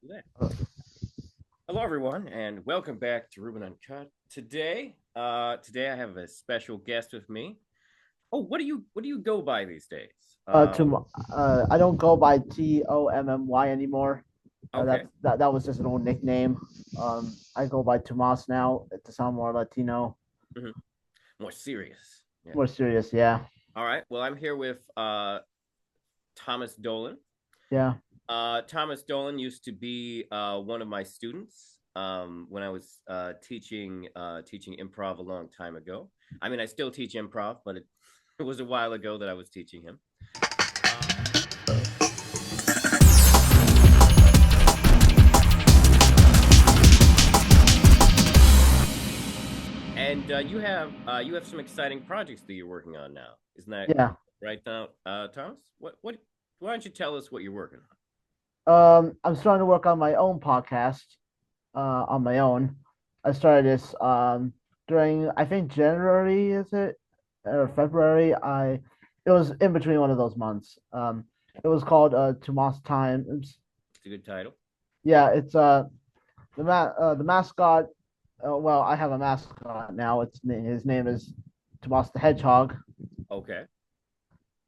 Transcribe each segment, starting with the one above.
Today. Hello, everyone, and welcome back to Ruben Uncut. Today I have a special guest with me. Oh, what do you go by these days? I don't go by Tommy anymore. Okay, That was just an old nickname. I go by Tomas now to sound more Latino, hmm more serious. Yeah. more serious. Yeah, All right. Well, I'm here with Thomas Dolan. yeah. Thomas Dolan used to be one of my students when I was teaching improv a long time ago. I mean, I still teach improv, but it was a while ago that I was teaching him. And you have some exciting projects that you're working on now, isn't that Yeah. right now, Thomas? What? Why don't you tell us what you're working I'm starting to work on my own podcast. On my own. I started this during I think January is it or February. I It was in between one of those months. It was called Tomas Times. It's a good title. Yeah, it's the mascot. Well, I have a mascot now. His name is Tomas the Hedgehog, Okay,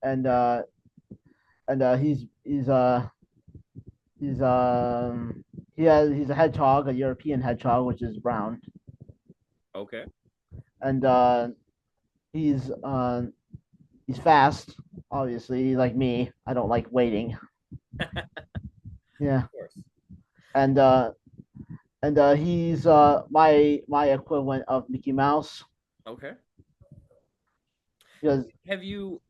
and he's he's a hedgehog, a European hedgehog, which is brown, okay. and he's uh he's fast. Obviously, like me, I don't like waiting. Of Yeah, course. and he's my equivalent of Mickey Mouse Okay. because Have you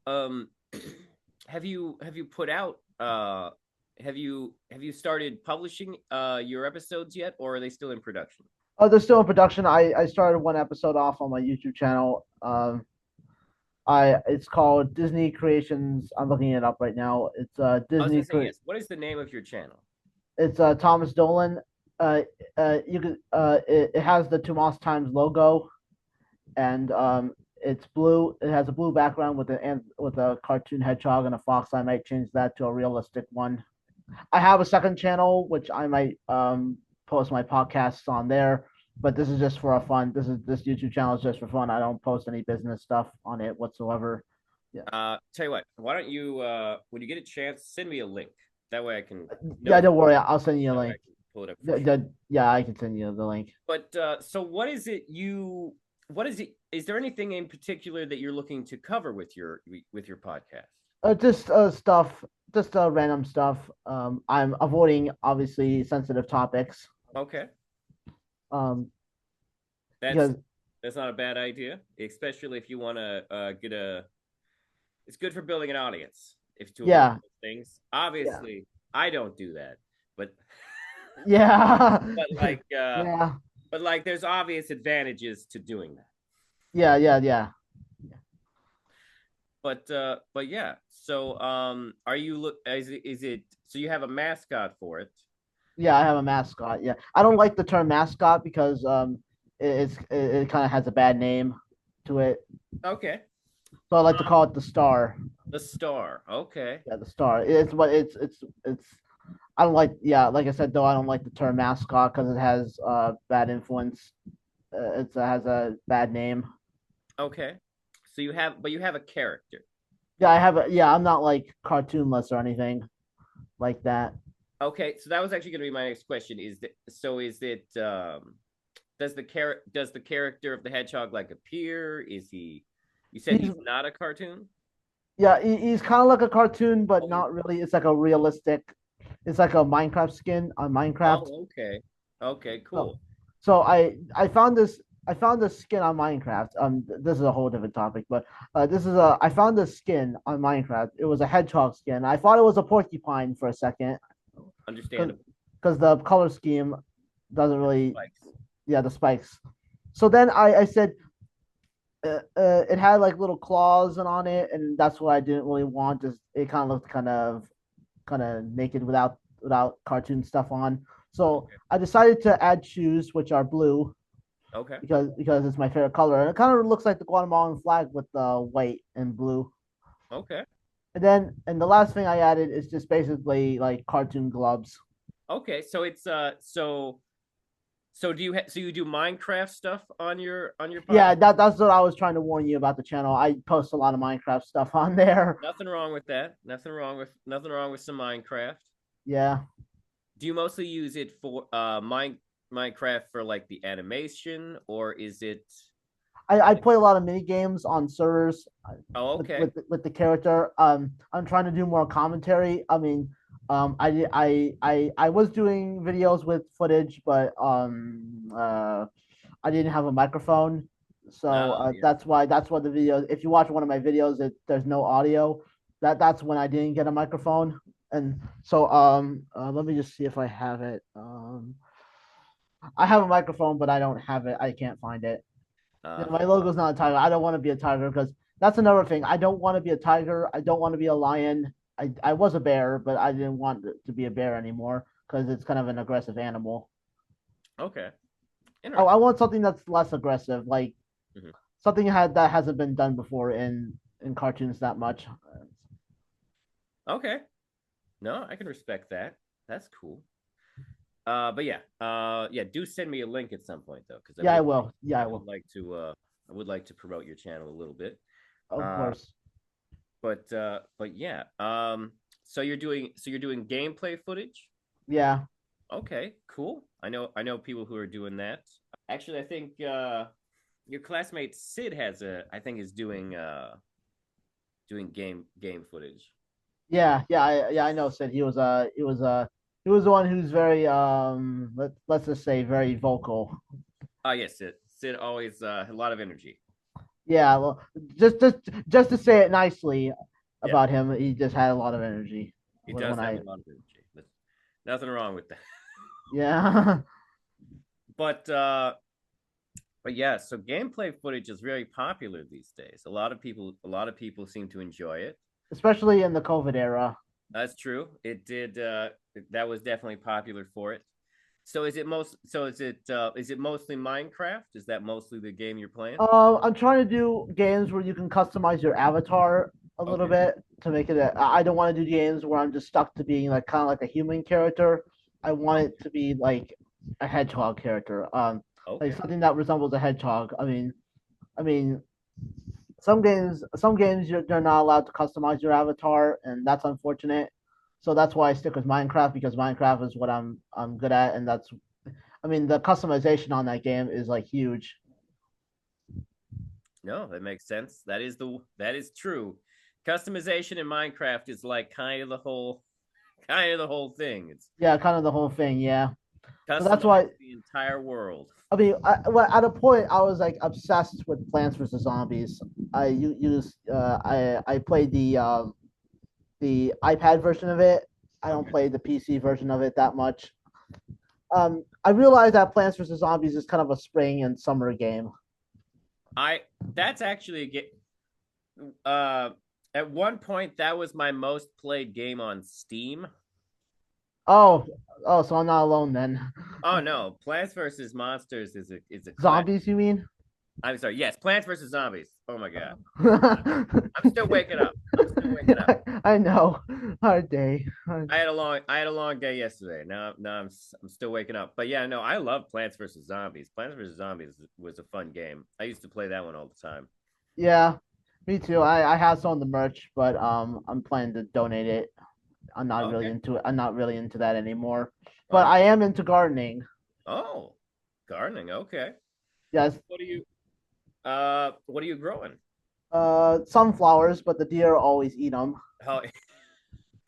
have you put out have you started publishing your episodes yet, or are they still in production? they're still in production. I started one episode off on my YouTube channel. I It's called Disney Creations. I'm looking it up right now. I was gonna say yes. What is the name of your channel? It's Thomas Dolan. You could it has the Tomas Times logo, and it's blue. It has a blue background with a cartoon hedgehog and a fox. I might change that to a realistic one. I have a second channel which I might post my podcasts on there, but this is just for a fun. This YouTube channel is just for fun. I don't post any business stuff on it whatsoever. Yeah, Tell you what, why don't you when you get a chance, send me a link. That way I can yeah. know. Don't worry. I'll send you a That way I link. can pull it up for sure. Yeah, I can send you the link. But so what is it? Is there anything in particular that you're looking to cover with your podcast? Just just random stuff. I'm avoiding obviously sensitive topics. Okay. Um, That's because that's not a bad idea, especially if you want to get a. It's good for building an audience if to avoid yeah, those things. yeah, Obviously, I don't do that, but yeah, but like yeah, there's obvious advantages to doing that. yeah. But yeah. So are you look is it so you have a mascot for it? Yeah, I have a mascot. Yeah, I don't like the term mascot because it kind of has a bad name to it. Okay. So I like to call it the star. The star. Okay. Yeah, the star. It's what it's. I don't like. Yeah, like I said though, I don't like the term mascot because it has bad influence. It has a bad name. Okay. So you have a character. Yeah, I have a. Yeah, I'm not like cartoonless or anything like that. Okay, so that was actually going to be my next question. Is it does the character of the hedgehog like appear? Is he you said He's he's not a cartoon? Yeah, he's kind of like a cartoon, but Oh, not really. It's like a realistic. It's like a Minecraft skin on Minecraft. okay. Okay, So, cool. I found this. I found this skin on Minecraft. This is a whole different topic, but I found this skin on Minecraft. It was a hedgehog skin. I thought it was a porcupine for a second, because Understandable. the color scheme doesn't The really. spikes. Yeah, the spikes. So then I said it had like little claws and on it, and that's what I didn't really want. Just it kind of looked kind of naked without cartoon stuff on. So Okay. I decided to add shoes, which are blue, Okay. because it's my favorite color, and it kind of looks like the Guatemalan flag with the white and blue. Okay. And the last thing I added is just basically like cartoon gloves. Okay, so it's so do so you do Minecraft stuff on your podcast? Yeah, that's what I was trying to warn you about the channel. I post a lot of Minecraft stuff on there. Nothing wrong with that. Nothing wrong with some Minecraft. Yeah, Do you mostly use it for Minecraft for like the animation, or is it I like play a lot of mini games on servers oh okay. with the character. I'm trying to do more commentary. I mean, I was doing videos with footage, but I didn't have a microphone, so Oh yeah. that's why the video. If you watch one of my videos, there's no audio. That's when I didn't get a microphone, and so let me just see if I have it. I have a microphone, but I don't have it. I can't find it. Yeah, Uh my logo's not a tiger. I don't want to be a tiger because that's another thing. I don't want to be a tiger. I don't want to be a lion. I was a bear, but I didn't want to be a bear anymore because it's kind of an aggressive animal. okay. I Interesting. want something that's less aggressive, like Mhm. something that hasn't been done before in cartoons that much. Okay. No, I can respect that. That's cool. But yeah, yeah. Do send me a link at some point though, because Yeah, I will. Yeah, I I would will. like to, I would like to promote your channel a little bit. Of Uh, course. but yeah. So you're doing gameplay footage. Yeah. Okay, cool. I know people who are doing that. Actually, I think your classmate Sid has a, I think is doing game footage. Yeah, I know. Said he was the one who's very let's just say very vocal. Oh yes, Sid. Sid always a lot of energy. Yeah, well, just just just to say it nicely Yeah, about him, he just had a lot of energy. he When does have a I lot of energy. There's nothing wrong with that. yeah But uh but yeah, so gameplay footage is very popular these days. A lot of people seem to enjoy it. especially in the COVID era. That's true. It did that was definitely popular for it. So is it mostly Minecraft? Is that mostly the game you're playing? I'm trying to do games where you can customize your avatar a little Okay. bit to make it. I don't want to do games where I'm just stuck to being like kind of like a human character. I want it Okay. to be like a hedgehog character. Like Okay. something that resembles a hedgehog. I mean, some games you're not allowed to customize your avatar, and that's unfortunate. So that's why I stick with Minecraft because Minecraft is what I'm good at, and that's I mean the customization on that game is like huge. No, that makes sense. That is true. Customization in Minecraft is like kind of the whole thing. It's Yeah, kind of the whole thing. Yeah, so that's why customize the entire world. I mean, well, at a point, I was like obsessed with Plants vs Zombies. I used I played the iPad version of it. I don't Okay. play the PC version of it that much. I realized that Plants vs Zombies is kind of a spring and summer game. I that's actually a uh at one point that was my most played game on Steam. Oh, oh, so I'm not alone then. Oh no, Plants vs Monsters is a class. Zombies, you mean? I'm sorry. Yes, Plants vs Zombies. Oh my god. I'm, Yeah, I'm still waking up. I'm still waking up. I know. Hard day. I had a long day yesterday. I'm still waking up. But yeah, no, I love Plants vs Zombies. Plants vs Zombies was a fun game. I used to play that one all the time. Yeah, me too. I have some of the merch, but I'm planning to donate it. I'm not really Okay. into it. I'm not really into that anymore. But I Okay. am into gardening. Oh, gardening. Okay. Yes, What are you what are you growing? sunflowers, but the deer always eat them. How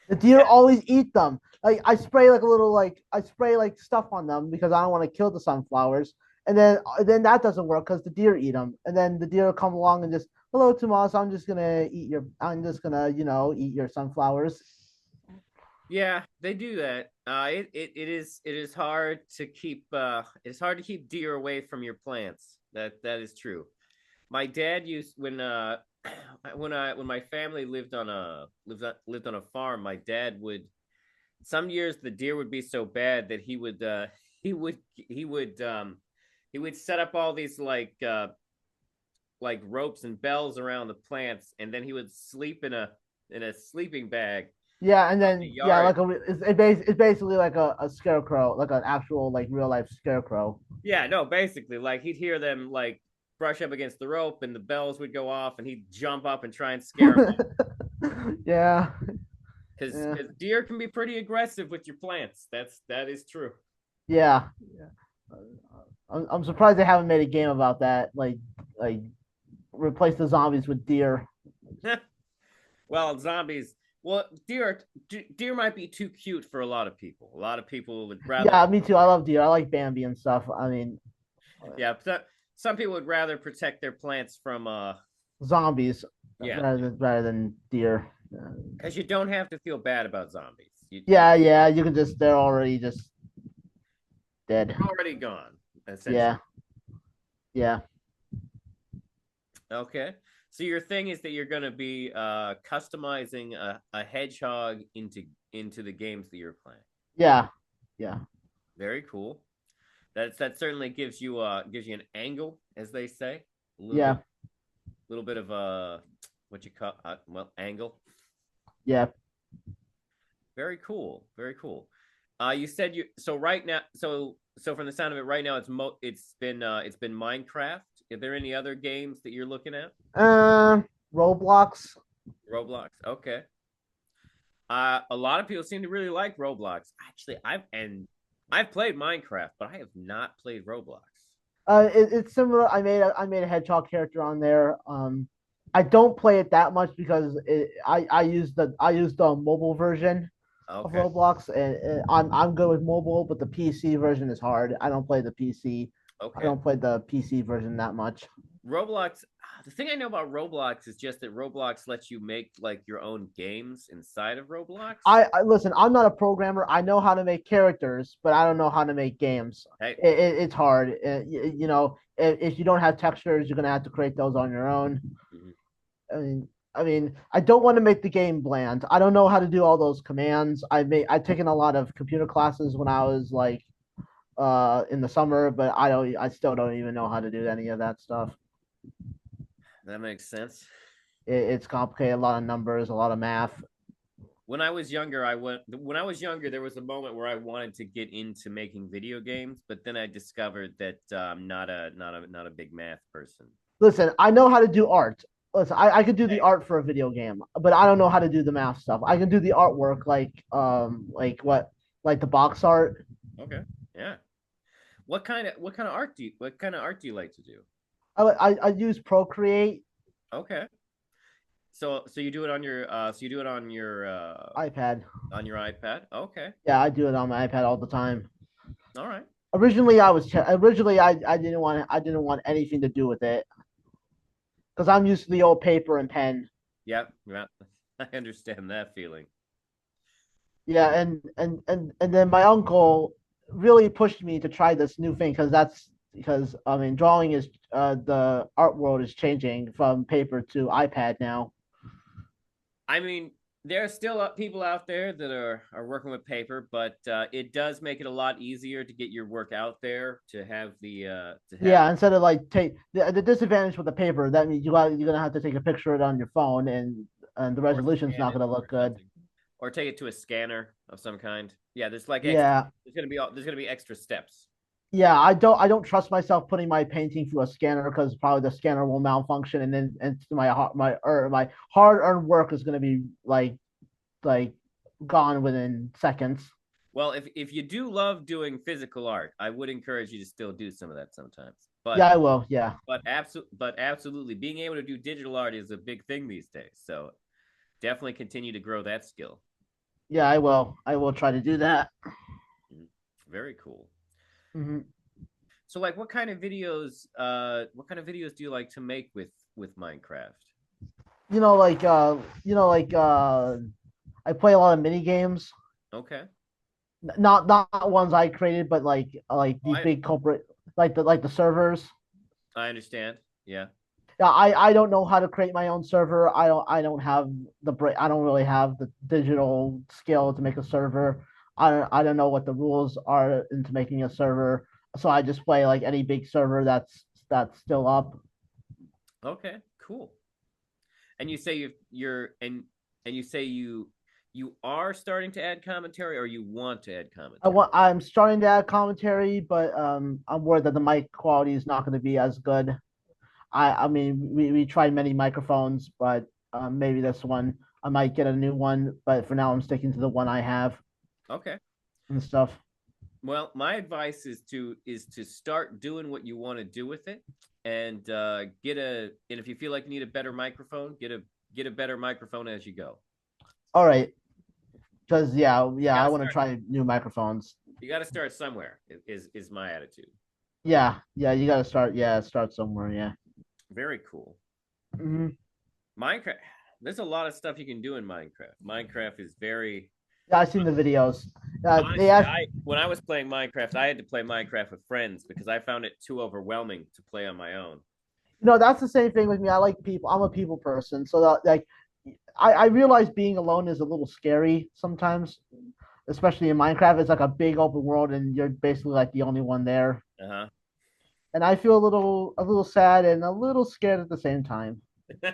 The deer always eat them. Like I spray like a little like I spray like stuff on them because I don't want to kill the sunflowers. And then that doesn't work because the deer eat them. And then the deer come along and just hello Tomas, I'm just gonna eat your I'm just gonna eat your sunflowers. Yeah, they do that. It is hard to keep it's hard to keep deer away from your plants. That is true. My dad used when when my family lived on a farm, my dad would some years the deer would be so bad that he would he would he would set up all these like ropes and bells around the plants, and then he would sleep in a sleeping bag, Yeah, and of the then yeah, yard. it's basically like a scarecrow, like an actual like real life scarecrow. Yeah, no, basically, like he'd hear them like brush up against the rope, and the bells would go off, and he'd jump up and try and scare them off. Yeah, yeah, Because deer can be pretty aggressive with your plants. That is true. yeah. I'm surprised they haven't made a game about that. Like replace the zombies with deer. Well, zombies. Well, deer might be too cute for a lot of people. A lot of people would rather. Yeah, me too. I love deer. I like Bambi and stuff. I mean, Yeah, some people would rather protect their plants from zombies yeah, rather than deer. because you don't have to feel bad about zombies. Yeah, yeah. You can just they're already just dead. They're already gone essentially. Yeah, yeah, Okay. So your thing is that you're going to be customizing a hedgehog into the games that you're playing. yeah, yeah, Very cool. That certainly gives you an angle, as they say, a yeah, little bit of what you call well, angle. yeah. Very cool. Very cool. You said you so right now so from the sound of it right now it's been Minecraft. Are there any other games that you're looking at? Uh, Roblox. Roblox. Okay. A lot of people seem to really like Roblox. Actually, I've played Minecraft, but I have not played Roblox. It's similar. I made a hedgehog character on there. I don't play it that much because I use the mobile version of Okay. Roblox, and I'm good with mobile, but the PC version is hard. I don't play the PC. I Okay. don't play the PC version that much. Roblox. The thing I know about Roblox is just that Roblox lets you make like your own games inside of Roblox. I listen. I'm not a programmer. I know how to make characters, but I don't know how to make games. Hey, It's hard. You know, if you don't have textures, you're gonna have to create those on your own. mhm. I don't want to make the game bland. I don't know how to do all those commands. I've taken a lot of computer classes when I was like in the summer, but I still don't even know how to do any of that stuff. That makes sense. It's complicated, a lot of numbers, a lot of math. When I was younger, when I was younger, there was a moment where I wanted to get into making video games, but then I discovered that I'm not a big math person. Listen, I know how to do art. Listen, I could do the Hey, art for a video game, but I don't know how to do the math stuff. I can do the artwork like the box art. okay, yeah. What kind of art do you like to do? I use Procreate, Okay, so you do it on iPad. on your iPad. Okay, Yeah, I do it on my iPad all the time. all right. Originally I didn't want anything to do with it because I'm used to the old paper and pen. Yep, yeah, I understand that feeling. Yeah, and then my uncle really pushed me to try this new thing because I mean drawing is the art world is changing from paper to iPad now. I mean, there are still people out there that are working with paper, but it does make it a lot easier to get your work out there to have to have. Yeah, instead of like take the disadvantage with the paper, that means you're gonna have to take a picture of it on your phone, and the Or resolution's scan not it gonna look or good. something, or take it to a scanner of some kind. Yeah, Yeah, there's gonna be extra steps. yeah, I don't trust myself putting my painting through a scanner because probably the scanner will malfunction, and then and my hard earned work is gonna be like gone within seconds. Well, if you do love doing physical art, I would encourage you to still do some of that sometimes. Yeah, I will. Yeah, But absolutely, being able to do digital art is a big thing these days. So definitely continue to grow that skill. yeah, I will. I will try to do that. Mhm. Very cool. Hmm. So like what kind of videos do you like to make with Minecraft? You know, I play a lot of mini games. Okay. Not ones I created, but like Oh, these big corporate like the servers. I understand. Yeah. Yeah, I don't know how to create my own server. I don't have I don't really have the digital skill to make a server. I don't know what the rules are into making a server. So I just play like any big server that's still up. Okay, cool. And you say you you're and you say You are starting to add commentary, or you want to add I commentary? want. I'm starting to add commentary, but I'm worried that the mic quality is not going to be as good. I mean, we tried many microphones, but maybe this one I might get a new one. But for now, I'm sticking to the one I have Okay. and stuff. Well, my advice is to start doing what you want to do with it, and and if you feel like you need a better microphone, get a better microphone as you go. All right, because You I gotta want to start. try new microphones. You gotta start somewhere. Is my attitude. Yeah, you got to start. Yeah, start somewhere. Yeah. Very cool. Hmm. Minecraft. There's a lot of stuff you can do in Minecraft. Minecraft is very Yeah, I've seen the videos. They honestly. asked, I When I was playing Minecraft, I had to play Minecraft with friends because I found it too overwhelming to play on my own. that's the same thing with me. I like people. I'm a people person, so that, like, I realize being alone is a little scary sometimes, especially in Minecraft. It's like a big open world, and you're basically like the only one there. Uh And I feel a little sad and a little scared at the same time. huh.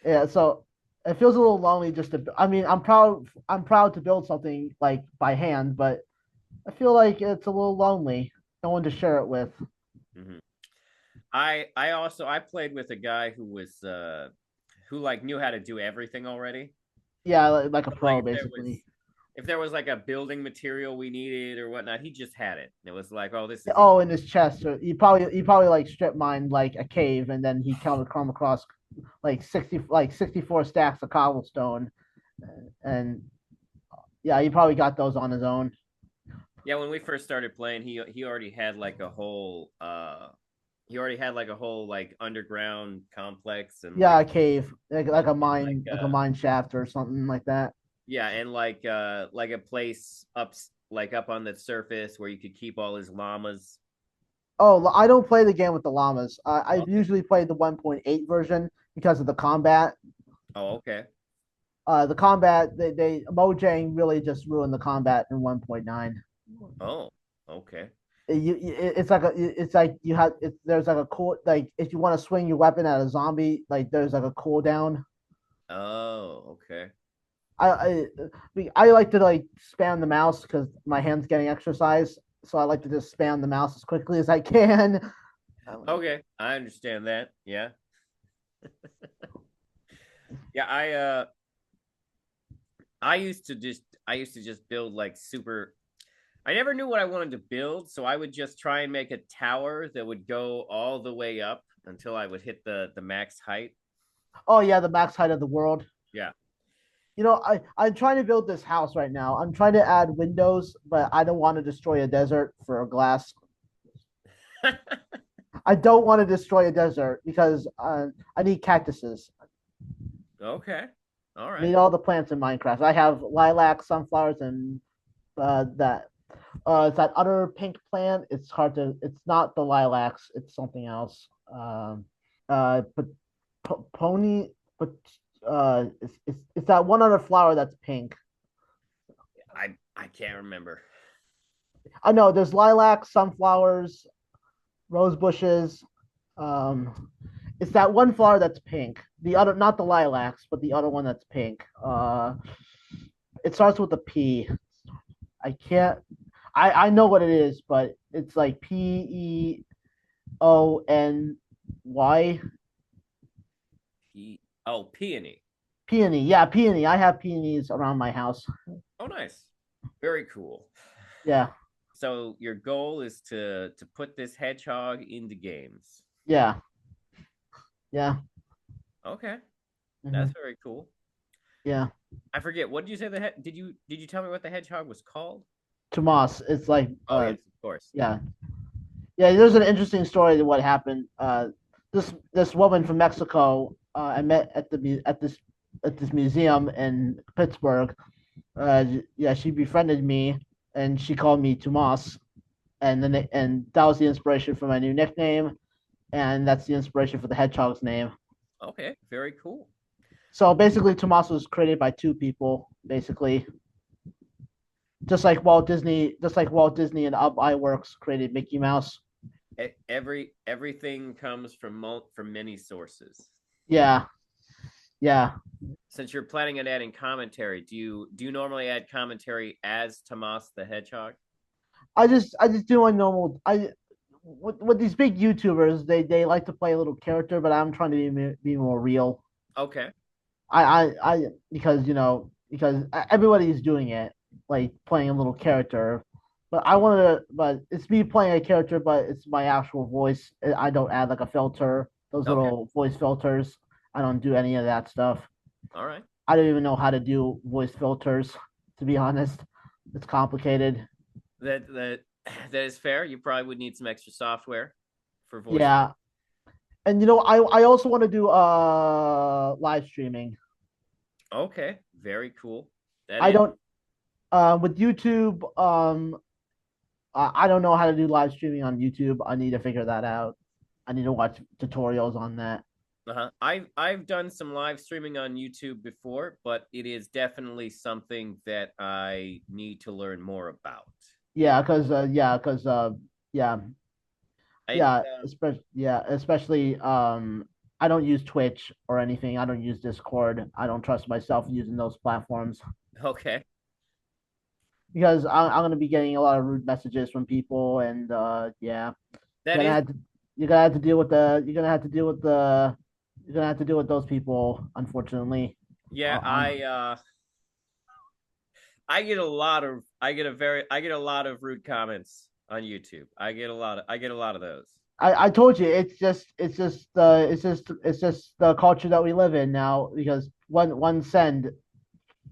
Yeah, so it feels a little lonely just to. I mean, I'm proud to build something like by hand, but I feel like it's a little lonely. No one to share it with. hmm I played with a guy who like knew how to do everything already. Yeah, like a So, like pro basically. if there was like a building material we needed or whatnot, he just had it. It was like, oh, this is easy. Oh, in his chest. Or he probably like strip mined like a cave, and then he come across like 64 stacks of cobblestone, and yeah, he probably got those on his own. Yeah, when we first started playing, he already had like a whole like underground complex and Yeah, a cave, like a like mine shaft or something like that. yeah, and like a place up on the surface where you could keep all his llamas. Oh, I don't play the game with the llamas. I Okay. usually play the 1.8 version because of the combat. Oh, okay. The combat, they Mojang really just ruined the combat in 1.9. Oh, okay. It's like you have there's like a cool, like if you want to swing your weapon at a zombie, like there's like a cooldown. Oh, okay. I I like to like spam the mouse because my hand's getting exercise, so I like to just spam the mouse as quickly as I can. Okay, I understand that. Yeah. Yeah, I used to just build like super I never knew what I wanted to build, so I would just try and make a tower that would go all the way up until I would hit the max height. Oh yeah, the max height of the world. Yeah. I'm trying to build this house right now. I'm trying to add windows, but I don't want to destroy a desert for a glass. I don't want to destroy a desert because I need cactuses. Okay. All I right. need all the plants in Minecraft. I have lilac, sunflowers, and that it's that other pink plant. It's hard to. It's not the lilacs. It's something else. But pony, but it's that one other flower that's pink. I can't remember. I know there's lilac, sunflowers, rose bushes. Um, it's that one flower that's pink. The other, not the lilacs, but the other one that's pink. It starts with a P. I can't. I know what it is, but it's like Pony. Oh, peony. Peony. Yeah, peony. I have peonies around my house. Oh, nice. Very cool. Yeah, So your goal is to put this hedgehog into games. yeah, yeah. Okay. Hmm. That's very cool. Yeah. I forget. What did you say did you tell me what the hedgehog was called? Tomas. It's like Oh, yes, of course. Yeah. yeah. Yeah, there's an interesting story to what happened. This woman from Mexico, I met at this museum in Pittsburgh. Yeah, she befriended me, and she called me Tomas, and that was the inspiration for my new nickname, and that's the inspiration for the hedgehog's name. Okay, very cool. So basically, Tomas was created by two people, basically, just like Walt Disney and Ub Iwerks created Mickey Mouse. Everything comes from from many sources. Yeah, Yeah. Since you're planning on adding commentary, do you normally add commentary as Tomas the Hedgehog? I just do a normal. I with these big YouTubers, they like to play a little character, but I'm trying to be more real. Okay. I because because everybody's doing it, like playing a little character. But I wanted to, but it's me playing a character, but it's my actual voice. I don't add like a filter, those Okay. little voice filters. I don't do any of that stuff. All right. I don't even know how to do voice filters, to be honest. It's complicated. That that is fair. You probably would need some extra software for voice. Yeah. And I also want to do live streaming. Okay. Very cool. That I is don't with YouTube, I don't know how to do live streaming on YouTube. I need to figure that out. I need to watch tutorials on that. I've done some live streaming on YouTube before, but it is definitely something that I need to learn more about. Yeah, I especially I don't use Twitch or anything. I don't use Discord. I don't trust myself using those platforms Okay. because I'm gonna be getting a lot of rude messages from people, and yeah, you're That gonna is have to you're gonna have to deal with the you're gonna have to deal with the you're gonna have to deal with those people, unfortunately. yeah, On I get a lot of rude comments on YouTube. I get a lot of those. I told you it's just the culture that we live in now because one send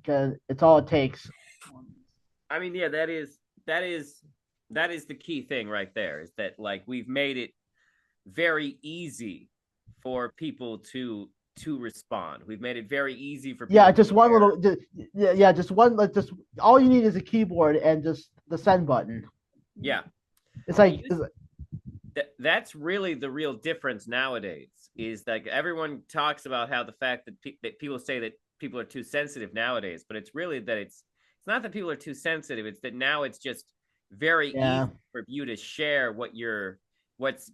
because it's all it takes. I mean, yeah, that is the key thing right there is that like we've made it very easy for people to respond. We've made it very easy for Yeah, people to just one share. little yeah, just one like just all you need is a keyboard and just the send button. Yeah. It's It like used that's really the real difference nowadays is like everyone talks about how the fact that, that people say that people are too sensitive nowadays, but it's really that it's not that people are too sensitive, it's that now it's just very easy yeah. for you to share what's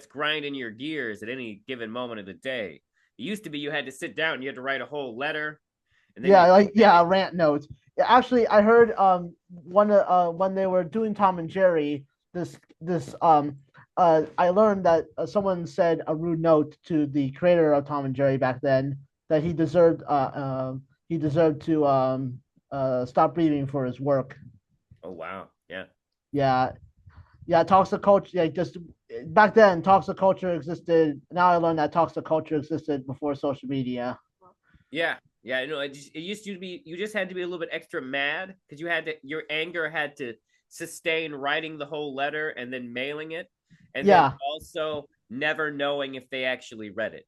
grinding your gears at any given moment of the day. It used to be you had to sit down and you had to write a whole letter and then you send it. Rant notes. Actually, I heard one when they were doing Tom and Jerry, this I learned that someone said a rude note to the creator of Tom and Jerry back then that he deserved to stop breathing for his work. Oh wow. Yeah. Yeah, yeah, toxic culture. Yeah, just back then, toxic culture existed. Now I learned that toxic culture existed before social media. Yeah, yeah. No, it used to be you just had to be a little bit extra mad because you had to your anger had to sustain writing the whole letter and then mailing it, and then Yeah, also never knowing if they actually read it.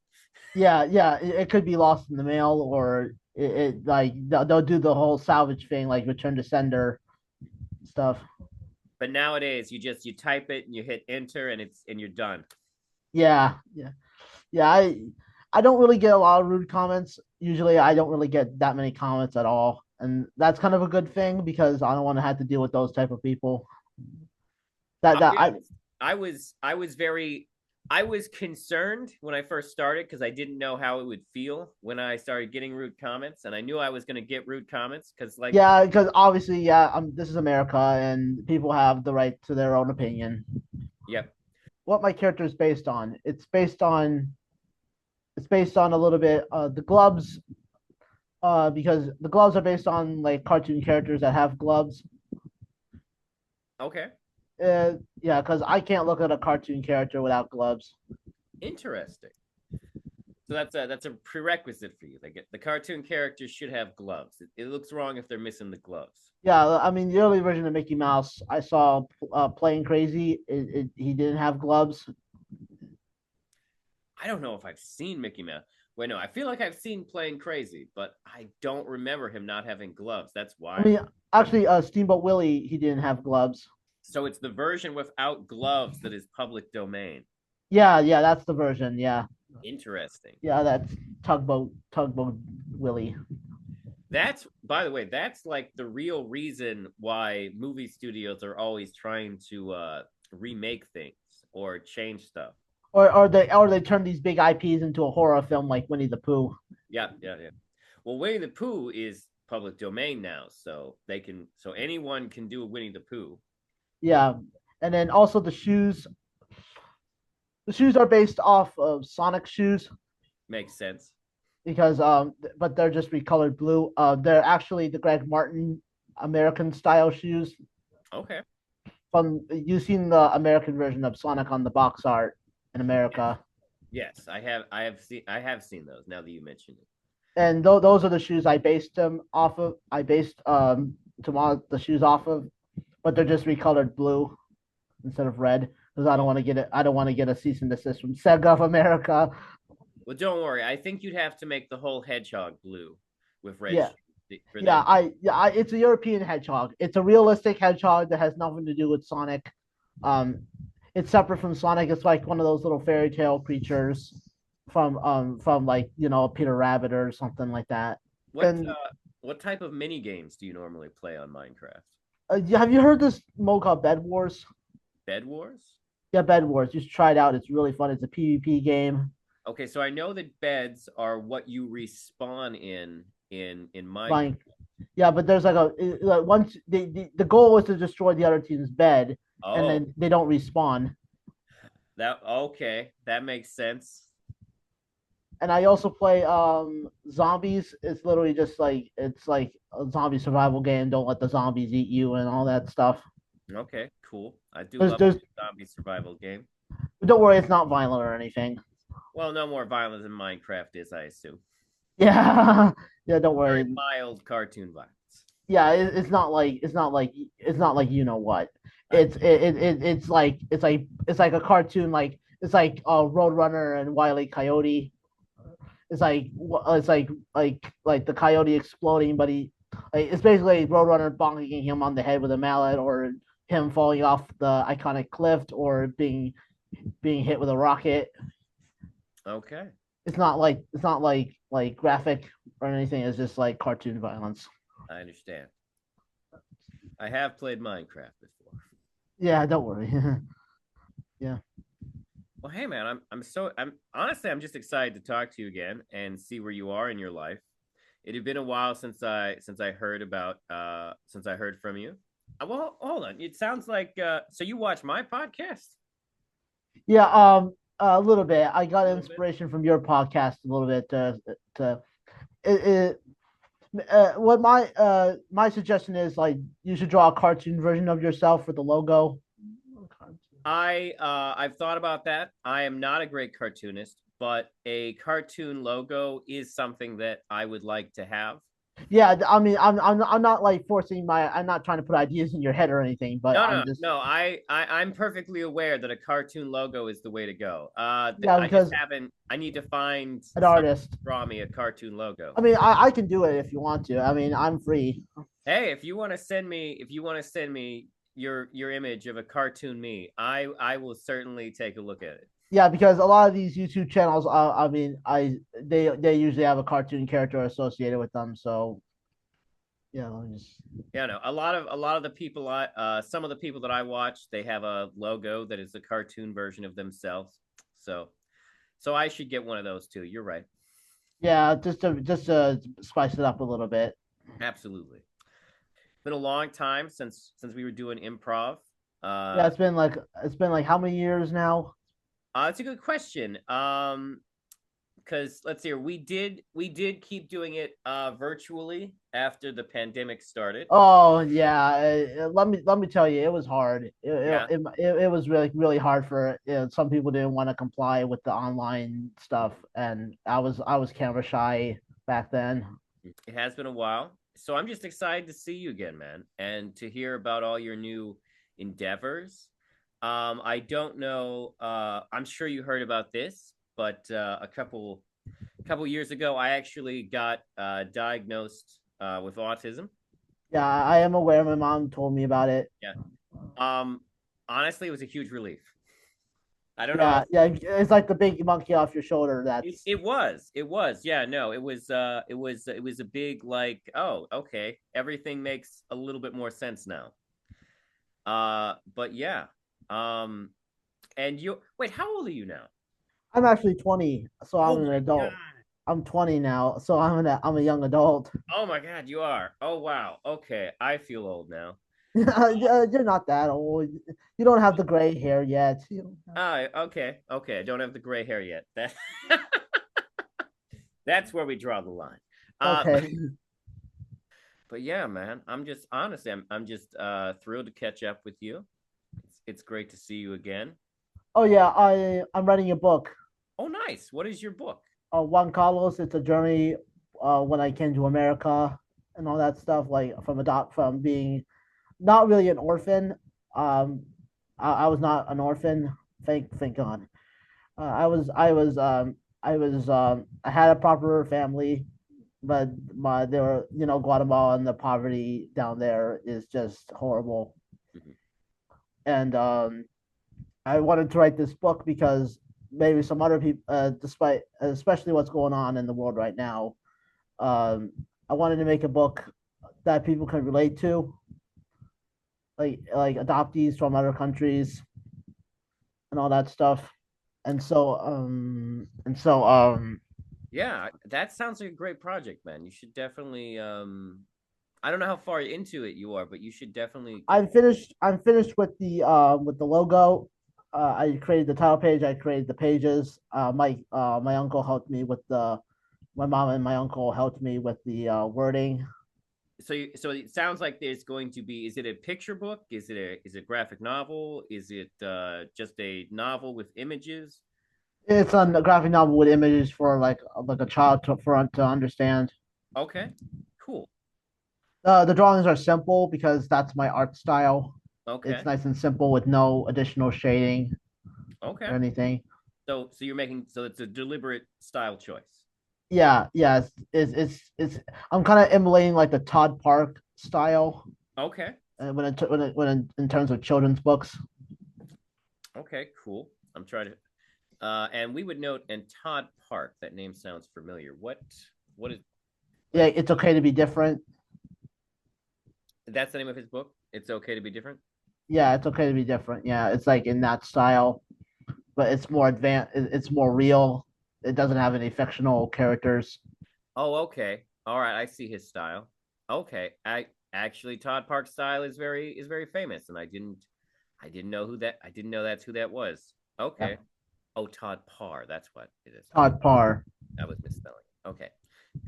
yeah. It could be lost in the mail, or it like they'll do the whole salvage thing, like return to sender stuff. But nowadays, you type it and you hit enter and you're done. Yeah. I don't really get a lot of rude comments. Usually, I don't really get that many comments at all, and that's kind of a good thing because I don't want to have to deal with those type of people. That I'll that be I honest. I was concerned when I first started because I didn't know how it would feel when I started getting rude comments, and I knew I was going to get rude comments because like Yeah, because obviously, yeah, this is America, and people have the right to their own opinion. yep. What my character is based on, it's based on a little bit the gloves, because the gloves are based on like cartoon characters that have gloves. Okay. Yeah, because I can't look at a cartoon character without gloves. Interesting. So that's a prerequisite for you. Like the cartoon characters should have gloves. It looks wrong if they're missing the gloves. Yeah, I mean the early version of Mickey Mouse, I saw playing crazy. He didn't have gloves. I don't know if I've seen Mickey Mouse. Wait, no, I feel like I've seen Playing Crazy, but I don't remember him not having gloves. That's I wild. mean, actually, Steamboat Willie, he didn't have gloves. So it's the version without gloves that is public domain. Yeah, that's the version. Yeah, Interesting. yeah, that's tugboat Willie. That's, by the way, that's like the real reason why movie studios are always trying to remake things or change stuff. Or they turn these big IPs into a horror film like Winnie the Pooh. Yeah, yeah, yeah. Well, Winnie the Pooh is public domain now, so they can so anyone can do a Winnie the Pooh. Yeah, and then also the shoes. The shoes are based off of Sonic shoes Makes sense. because but they're just recolored blue. They're actually the Greg Martin American style shoes Okay. from you've seen the American version of Sonic on the box art in Yes. America, Yes, I have seen those now that you mentioned it. and those are the shoes I based them off of. I based the shoes off of, but they're just recolored blue instead of red because I don't Oh, want to get it. I don't want to get a cease and desist from Sega of America. well, don't worry. I think you'd have to make the whole hedgehog blue with red Yeah, for them. it's a European hedgehog. It's a realistic hedgehog that has nothing to do with Sonic. Um, it's separate from Sonic. It's like one of those little fairy tale creatures from like Peter Rabbit or something like that. What And what type of mini games do you normally play on Minecraft? have you heard this mode called Bed Wars? Bed Wars? Yeah, Bed Wars. You should try it out. It's really fun. It's a PvP game. Okay, so I know that beds are what you respawn in Minecraft. Fine. Yeah, but there's like once the goal is to destroy the other team's bed, and Oh, then they don't respawn. that okay, that makes sense. And I also play zombies. It's literally just like it's like a zombie survival game. Don't let the zombies eat you and all that stuff. Okay, cool. I do There's love there's a zombie survival game. don't worry, it's not violent or anything. Well, no more violence than Minecraft is, I assume. Yeah, yeah, don't Very worry. mild cartoon violence. Yeah, it's not like you know what. I It's like a cartoon like it's like Roadrunner and Wile E. Coyote. It's like the coyote exploding, but it's basically Roadrunner bonking him on the head with a mallet, or him falling off the iconic cliff, or being hit with a rocket. okay. It's not like graphic or anything. It's just like cartoon violence. I understand. I have played Minecraft before. Yeah, don't worry. Yeah, Well, hey man, I'm honestly I'm just excited to talk to you again and see where you are in your life. It had been a while since I heard about since I heard from you. Well, hold on. It sounds like so you watch my podcast yeah. A little bit. I got a little bit. inspiration from your podcast a little bit to it, what my suggestion is, like, you should draw a cartoon version of yourself for the logo. I've thought about that. I am not a great cartoonist, but a cartoon logo is something that I would like to have. Yeah, I mean, I'm not like forcing I'm not trying to put ideas in your head or anything, but No, I'm no, just no. I'm perfectly aware that a cartoon logo is the way to go. yeah, I just because haven't. I need to find an someone to artist. draw me a cartoon logo. I mean, I can do it if you want to. I mean, I'm free. Hey, if you want to send me your image of a cartoon me, I will certainly take a look at it. Yeah, because a lot of these YouTube channels, I mean, they usually have a cartoon character associated with them. So yeah, let me just Yeah, no, a lot of the people some of the people that I watch, they have a logo that is a cartoon version of themselves. So so I should get one of those too. You're right. yeah, just to spice it up a little bit. Absolutely. It's been a long time since we were doing improv. Yeah, Uh, it's been like how many years now? that's a good question. Because let's see here, we did keep doing it virtually after the pandemic started. Oh yeah, let me tell you, it was hard. Yeah, It was really hard for some people didn't want to comply with the online stuff, and I was camera shy back then. it has been a while. So I'm just excited to see you again, man, and to hear about all your new endeavors. I don't know. I'm sure you heard about this, but a couple years ago, I actually got diagnosed with autism. Yeah, I am aware. My mom told me about it. Yeah. Um, honestly, it was a huge relief. I don't know. Yeah, yeah, it's like the big monkey off your shoulder. That's It was. Yeah, no, it was a big like, oh, okay, everything makes a little bit more sense now. But yeah. Um, and you wait, how old are you now? I'm actually 20, so Oh I'm an my God. adult. I'm 20 now, so I'm a young adult. Oh my God, you are. Oh wow. Okay, I feel old now. You're not that old. You don't have the gray hair yet. You don't have... Okay, okay. I don't have the gray hair yet. That's where we draw the line. Uh, Okay. but yeah, man, I'm just honestly, I'm just thrilled to catch up with you. It's great to see you again. Oh yeah, I'm writing a book. Oh, nice. What is your book? Juan Carlos. It's a journey when I came to America and all that stuff. Like from being not really an orphan. Um, I was not an orphan. Thank God. I had a proper family, but they were Guatemala, and the poverty down there is just horrible. Mhm. And I wanted to write this book because maybe some other people, despite especially what's going on in the world right now, um, I wanted to make a book that people can relate to, like adoptees from other countries and all that stuff. And so Yeah, that sounds like a great project, man. You should definitely I don't know how far into it you are, but you should definitely I'm finished with the logo. I created the title page. I created the pages. My uncle helped me with the my mom and my uncle helped me with the wording. so it sounds like there's going to be, is it a picture book? Is it a graphic novel? Is it just a novel with images? It's a graphic novel with images for like a child to understand. Okay. Cool. The drawings are simple because that's my art style. It's Okay. nice and simple with no additional shading Okay. or anything. So you're making, so it's a deliberate style choice. Yeah, yeah. It's I'm kind of emulating like the Todd Park style Okay. in terms of children's books. Okay, cool. I'm trying to and we would note, and Todd Park, that name sounds familiar. What is Yeah, what it's okay to be different. that's the name of his book? It's okay to be different? Yeah, it's okay to be different. Yeah, it's like in that style, but it's more advanced. It's more real. It doesn't have any fictional characters. Oh, okay. All right, I see his style. Okay. I actually Todd Park's style is very famous, and I didn't know who that I didn't know that's who that was. Yeah, Okay. Oh, Todd Parr, that's what it is. Okay. Todd Parr. I was misspelling. Okay.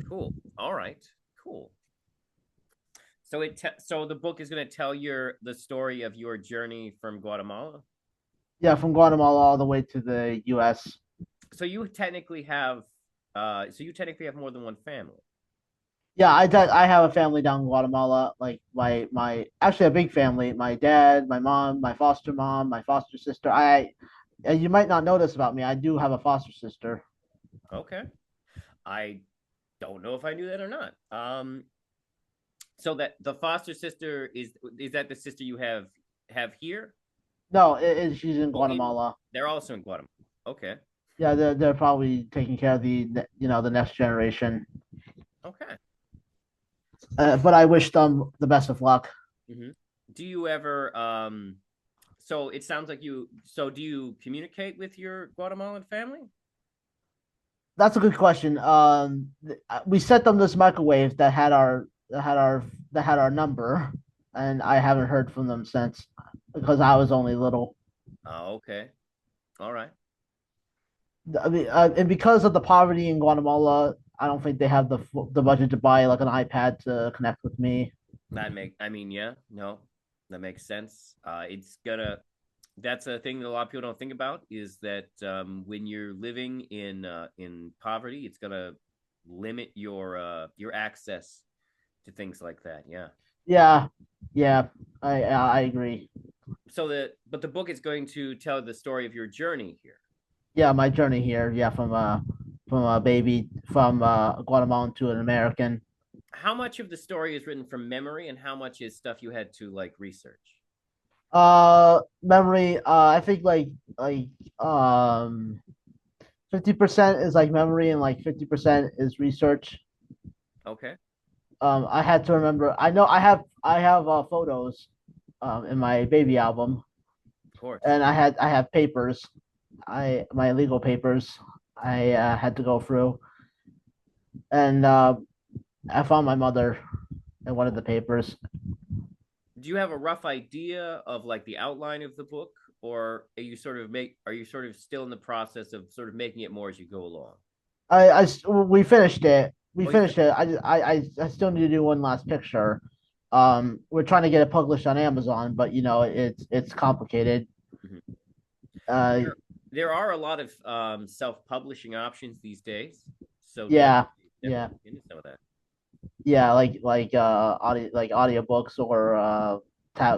Cool. All right. Cool. So the book is going to tell the story of your journey from Guatemala. Yeah, from Guatemala all the way to the U.S. So you technically have more than one family. Yeah, I have a family down in Guatemala. Like my actually a big family. My dad, my mom, my foster sister. You might not know this about me. I do have a foster sister. Okay. I don't know if I knew that or not. So that the foster sister is that the sister you have here? No, she's in Oh, in Guatemala. they're also in Guatemala. Okay. Yeah, they're probably taking care of the next generation. Okay. But I wish them the best of luck. Hmm. Do you ever so it sounds like do you communicate with your Guatemalan family? That's a good question. We sent them this microwave that had our number, and I haven't heard from them since because I was only little. Oh, okay. All right. I mean, and because of the poverty in Guatemala, I don't think they have the budget to buy like an iPad to connect with me. I mean, yeah, no, that makes sense. That's a thing that a lot of people don't think about is that when you're living in poverty, it's gonna limit your access to things like that. Yeah. Yeah, yeah, I agree. But the book is going to tell the story of your journey here. Yeah, my journey here. Yeah, from a baby from Guatemalan to an American. How much of the story is written from memory, and how much is stuff you had to like research? Memory. I think like um 50% is like memory and like 50% is research. Okay, I had to remember. I have photos in my baby album, of course. and I have papers. I my legal papers. I had to go through. and I found my mother in one of the papers. Do you have a rough idea of like the outline of the book, or are you sort of still in the process of sort of making it more as you go along? We finished it. We Oh, you finished it. I still need to do one last picture. We're trying to get it published on Amazon, but it's complicated. Mhm. Uh, There are a lot of self-publishing options these days, so yeah, definitely yeah, look into some of that. yeah, like audiobooks or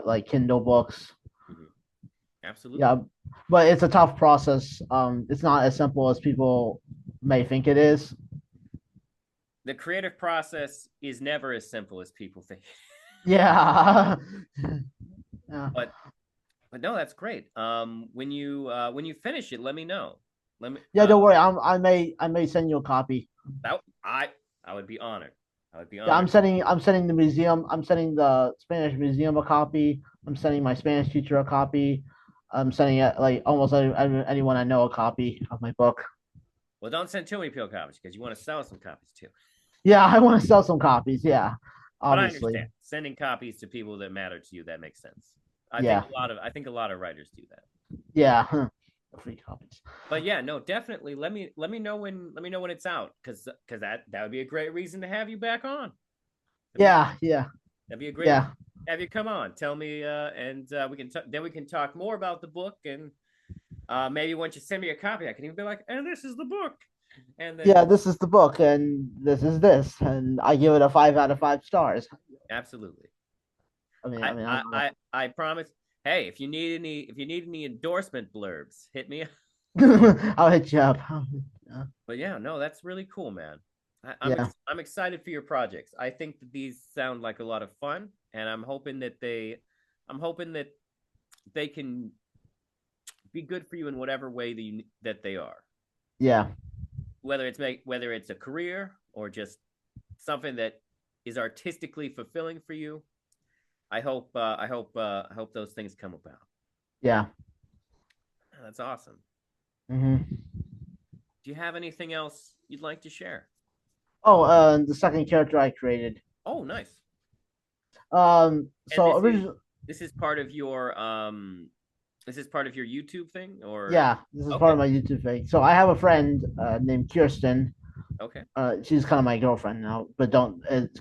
like Kindle books. Mhm. Absolutely. Yeah, but it's a tough process. It's not as simple as people may think it is. The creative process is never as simple as people think. Yeah. Yeah. but but no, that's great. When you finish it, let me know. Let me Yeah, don't worry. I may send you a copy. that I would be honored. I would be Yeah, honored. I'm sending the museum. I'm sending the Spanish museum a copy. I'm sending my Spanish teacher a copy. I'm sending like almost anyone I know a copy of my book. Well, don't send too many PO copies because you want to sell some copies too. Yeah, I want to sell some copies. Yeah, But I obviously. understand sending copies to people that matter to you. That makes sense. Yeah, I think a lot of writers do that. yeah. Free copies. But yeah, no, definitely. Let me know when it's out because that would be a great reason to have you back on. That'd be Yeah, yeah, that'd be a great yeah, have you come on. Tell me and then we can talk more about the book and maybe once you send me a copy, I can even be like, and this is the book, and yeah. then This is the book, and this is this, and I give it a 5 out of 5 stars. absolutely. I don't know. I promise. Hey, if you need any endorsement blurbs, hit me up. I'll hit you up. But yeah, no, that's really cool, man. Yeah, I'm excited for your projects. I think that these sound like a lot of fun, and I'm hoping that they can be good for you in whatever way that they are. yeah, Whether it's a career or just something that is artistically fulfilling for you. I hope those things come about. yeah. That's awesome. Hmm. Do you have anything else you'd like to share? Oh, the second character I created. Oh, nice. And So originally, this is part of your this is part of your YouTube thing or yeah, this is part okay. of my YouTube thing. So I have a friend named Kirsten. Okay. She's kind of my girlfriend now, but don't. It's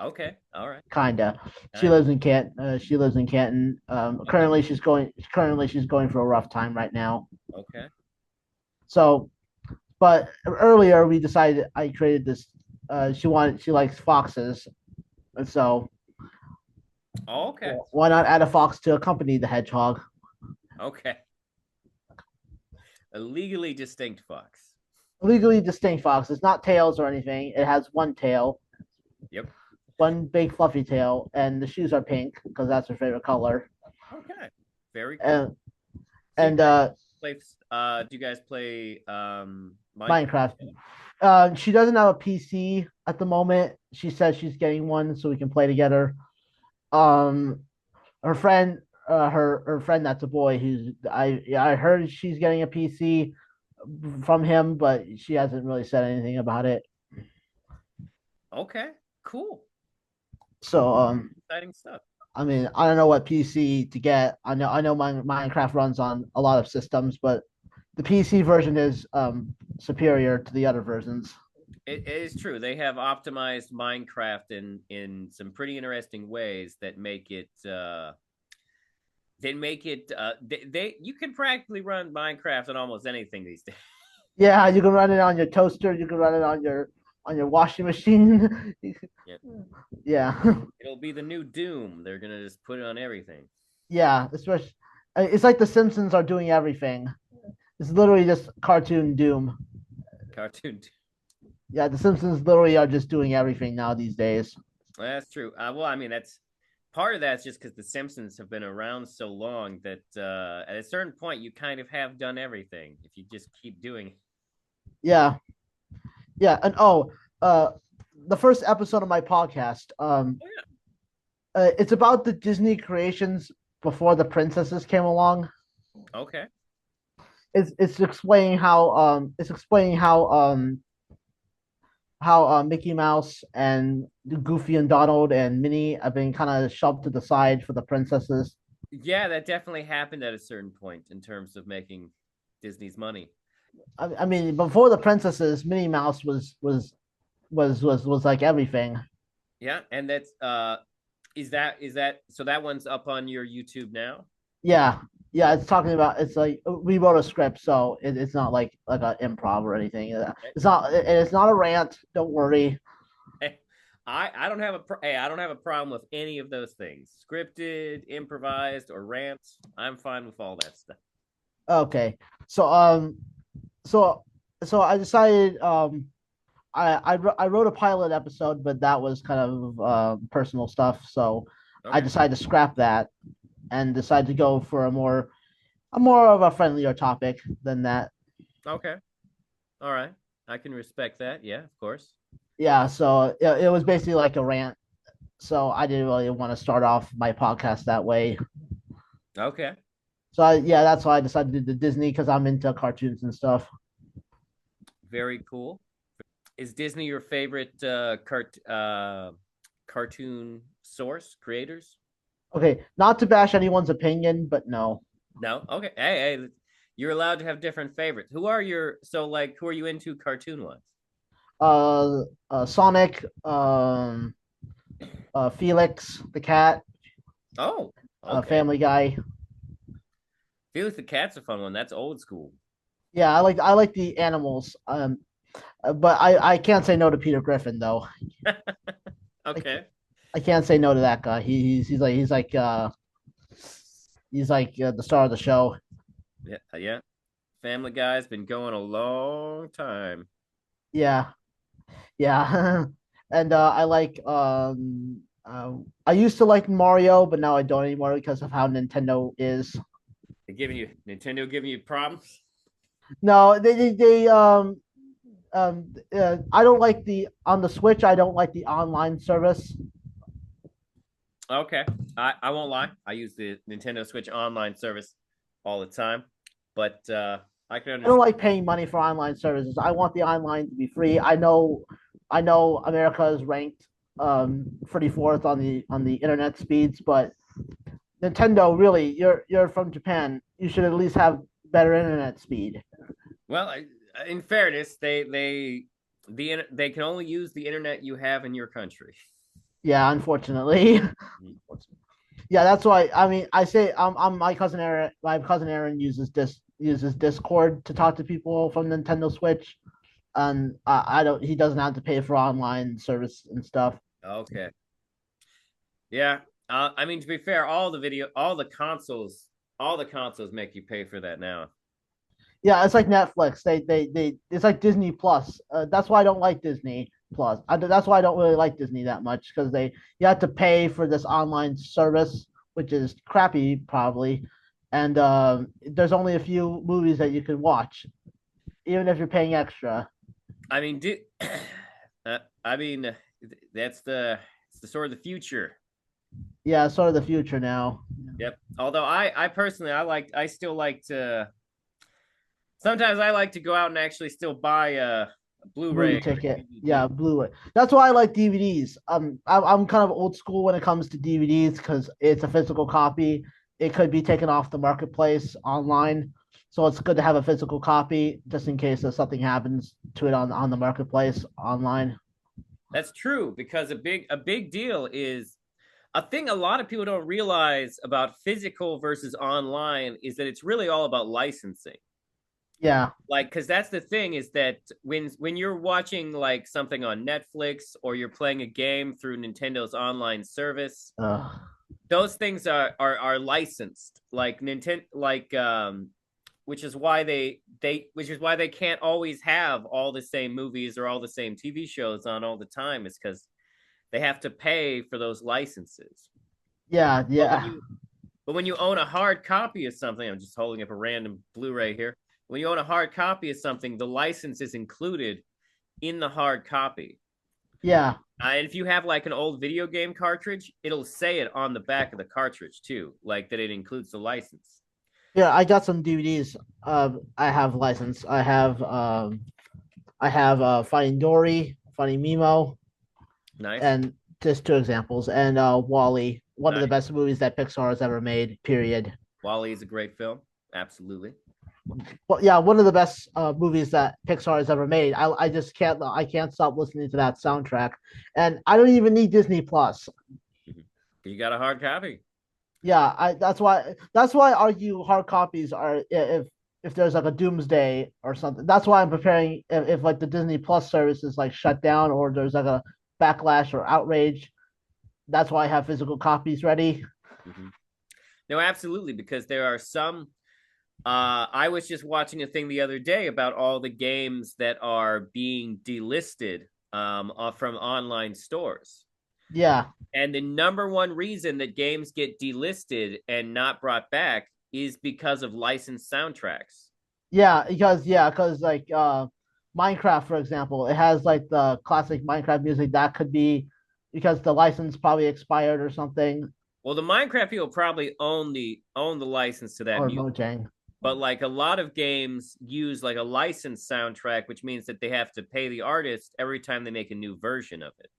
Okay. All right. kinda. She Kind of. lives in Canton. She lives in Canton. Okay. Currently she's going for a rough time right now. Okay. So, but earlier we decided I created this. She likes foxes, and so Oh, okay. why not add a fox to accompany the hedgehog? Okay. A legally distinct fox. Legally distinct fox. It's not tails or anything. It has one tail, Yep. one big fluffy tail, and the shoes are pink because that's her favorite color. Okay. Very cool. And So you and guys play do you guys play Minecraft Minecraft. together? She doesn't have a PC at the moment. She says she's getting one so we can play together. Um, her friend, her friend that's a boy. I heard she's getting a PC from him, but she hasn't really said anything about it. Okay. Cool. So Exciting stuff. I mean, I don't know what PC to get. I know Minecraft runs on a lot of systems, but the PC version is superior to the other versions. It is true. They have optimized Minecraft in some pretty interesting ways that make it they you can practically run Minecraft on almost anything these days. Yeah, you can run it on your toaster. You can run it on your washing machine. Yeah. Yeah, It'll be the new Doom. They're gonna just put it on everything. yeah. Especially, it's like the Simpsons are doing everything. It's literally just cartoon doom. Cartoon. Yeah, the Simpsons literally are just doing everything now these days. That's true. Well, I mean, that's part of that's just because the Simpsons have been around so long that at a certain point you kind of have done everything if you just keep doing it. Yeah, yeah, and uh, the first episode of my podcast, Oh it's about the Disney creations before the princesses came along. yeah. Okay. It's explaining how how Mickey Mouse and Goofy and Donald and Minnie have been kind of shoved to the side for the princesses. Yeah, that definitely happened at a certain point in terms of making Disney's money. I mean, before the princesses, Minnie Mouse was like everything. Yeah, and that's is that so that one's up on your YouTube now? Yeah, yeah. It's talking about it's like we wrote a script, so it's not like an improv or anything. It's not a rant. Don't worry. I don't have I don't have a problem with any of those things. Scripted, improvised, or rants. I'm fine with all that stuff. Okay, so so so I decided I wrote a pilot episode, but that was kind of personal stuff. So I Okay. decided to scrap that and decided to go for a more of a friendlier topic than that. Okay. All right. I can respect that. Yeah, of course. Yeah, so it was basically like a rant. So I didn't really want to start off my podcast that way. Okay. So yeah, that's why I decided to do the Disney because I'm into cartoons and stuff. Very cool. Is Disney your favorite cartoon source creators? Okay, not to bash anyone's opinion, but no. No. Okay. Hey, you're allowed to have different favorites. Who are you into cartoon wise? Sonic, Felix the cat, Oh, okay. Family Guy. Felix the Cat's a fun one. That's old school. Yeah, I like the animals. But I can't say no to Peter Griffin though. I can't, Okay. I can't say no to that guy. He's like the star of the show. Yeah, yeah. Family Guy's been going a long time. Yeah, yeah. And I used to like Mario, but now I don't anymore because of how Nintendo is. They giving you Nintendo giving you problems. No, they I don't like the on the Switch. I don't like the online service. Okay. I won't lie. I use the Nintendo Switch online service all the time. But I can I don't understand. like paying money for online services. I want the online to be free. I know America is ranked 34th on the internet speeds, but Nintendo really, you're from Japan. You should at least have better internet speed. Well, in fairness, they can only use the internet you have in your country. Yeah, unfortunately. Yeah, that's why. I mean, I say I'm my cousin Aaron. My cousin Aaron uses Discord to talk to people from Nintendo Switch, and I don't. He doesn't have to pay for online service and stuff. Okay. Yeah. I mean, to be fair, all the consoles make you pay for that now. Yeah, it's like Netflix. It's like Disney Plus. That's why I don't like Disney Plus. That's why I don't really like Disney that much because they you have to pay for this online service, which is crappy probably, and there's only a few movies that you can watch, even if you're paying extra. I mean, I mean, that's it's the sort of the future. Yeah, it's sort of the future now. Yep. Although I personally, I still like to. Sometimes I like to go out and actually still buy a Movie Blu-ray or a ticket. Yeah, DVD. Blu-ray. That's why I like DVDs. I'm kind of old school when it comes to DVDs because it's a physical copy. It could be taken off the marketplace online, so it's good to have a physical copy just in case if something happens to it on the marketplace online. That's true because a big deal is a thing a lot of people don't realize about physical versus online is that it's really all about licensing. Yeah. Like, because that's the thing is that when you're watching like something on Netflix or you're playing a game through Nintendo's online service, Uh, those things are licensed. Like Nintendo, which is why they can't always have all the same movies or all the same TV shows on all the time. Is because they have to pay for those licenses. yeah, But when yeah, you but when you own a hard copy of something, I'm just holding up a random Blu-ray here. When you own a hard copy of something, the license is included in the hard copy. yeah, And if you have like an old video game cartridge, it'll say it on the back of the cartridge too, like that it includes the license. yeah. I got some DVDs. I have license. I have Finding Dory. Funny Memo, Nice. and just two examples. And Wally, one of the Nice. best movies that Pixar has ever made. Period. Wally is a great film. Absolutely. Well, yeah, one of the best movies that Pixar has ever made. I just can't stop listening to that soundtrack, and I don't even need Disney Plus. Mhm. You got a hard copy. Yeah, that's why I argue hard copies are if there's like a doomsday or something. That's why I'm preparing if like the Disney Plus service is like shut down or there's like a backlash or outrage. That's why I have physical copies ready. Mhm. No, absolutely, because there are some. I was just watching a thing the other day about all the games that are being delisted from online stores. Yeah, And the number one reason that games get delisted and not brought back is because of licensed soundtracks. because like Minecraft, for example, it has like the classic Minecraft music that could be because the license probably expired or something, Well, the Minecraft people probably own the license to that or music, Mojang. but like a lot of games use like a licensed soundtrack, which means that they have to pay the artist every time they make a new version of it.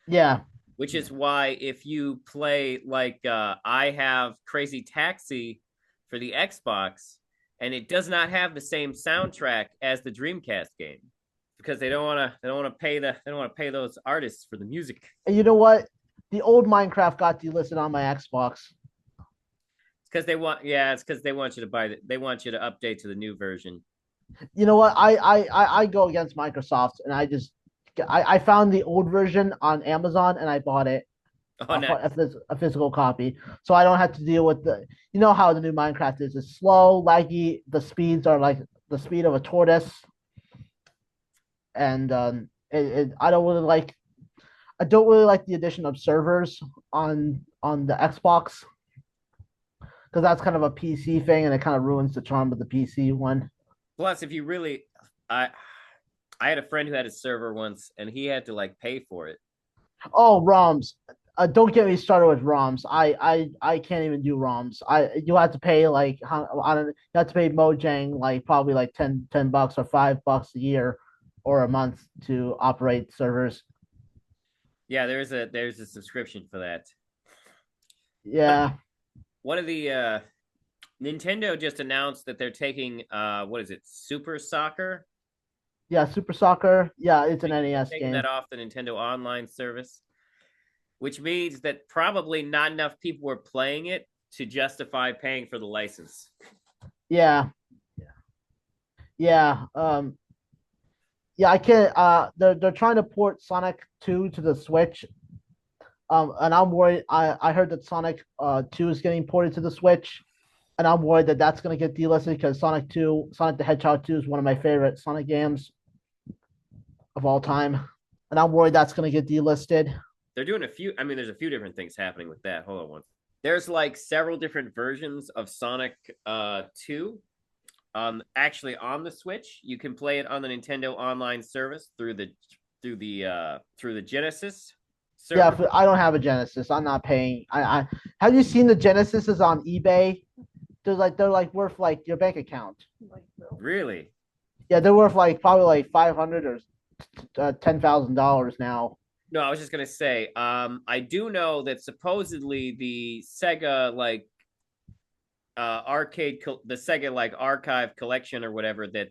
Yeah, Which is why if you play like I have Crazy Taxi for the Xbox, and it does not have the same soundtrack as the Dreamcast game because they don't want to pay those artists for the music. and you know what? The old Minecraft got delisted on my Xbox. It's because they want yeah, it's because they want you to they want you to update to the new version. You know what? I go against Microsoft, and I found the old version on Amazon, and I bought it Oh, nice. a physical copy, so I don't have to deal with the. You know how the new Minecraft is? It's slow, laggy. The speeds are like the speed of a tortoise, and I don't really like. I don't really like the addition of servers on the Xbox because that's kind of a PC thing, and it kind of ruins the charm of the PC one. Plus, if you really, I I had a friend who had a server once, and he had to like pay for it. Oh, ROMs. Don't get me started with ROMs. I can't even do ROMs. You have to pay like I don't you have to pay Mojang like probably like ten bucks or $5 a year or a month to operate servers. Yeah, there's a subscription for that. One of the Yeah, one of the Nintendo just announced that they're taking what is it, Super Soccer? yeah, Super Soccer. Yeah, it's an NES Taking that game. off the Nintendo Online service, which means that probably not enough people were playing it to justify paying for the license. Yeah, yeah. Yeah, I can't. They're trying to port Sonic 2 to the Switch. And I'm worried. I heard that Sonic 2 is getting ported to the Switch, and I'm worried that that's going to get delisted because Sonic the Hedgehog 2 is one of my favorite Sonic games of all time, and I'm worried that's going to get delisted. They're doing a few. I mean, there's a few different things happening with that. Hold on one. There's like several different versions of Sonic 2. Actually on the Switch, you can play it on the Nintendo Online service through the Genesis Yeah, server. I don't have a Genesis. I'm not paying. I have you seen the Genesises on eBay? They're like worth like your bank account. Really? Yeah, they're worth like probably like 500 or $10,000 now. No, I was just gonna say, I do know that supposedly the Sega like the Sega like archive collection or whatever that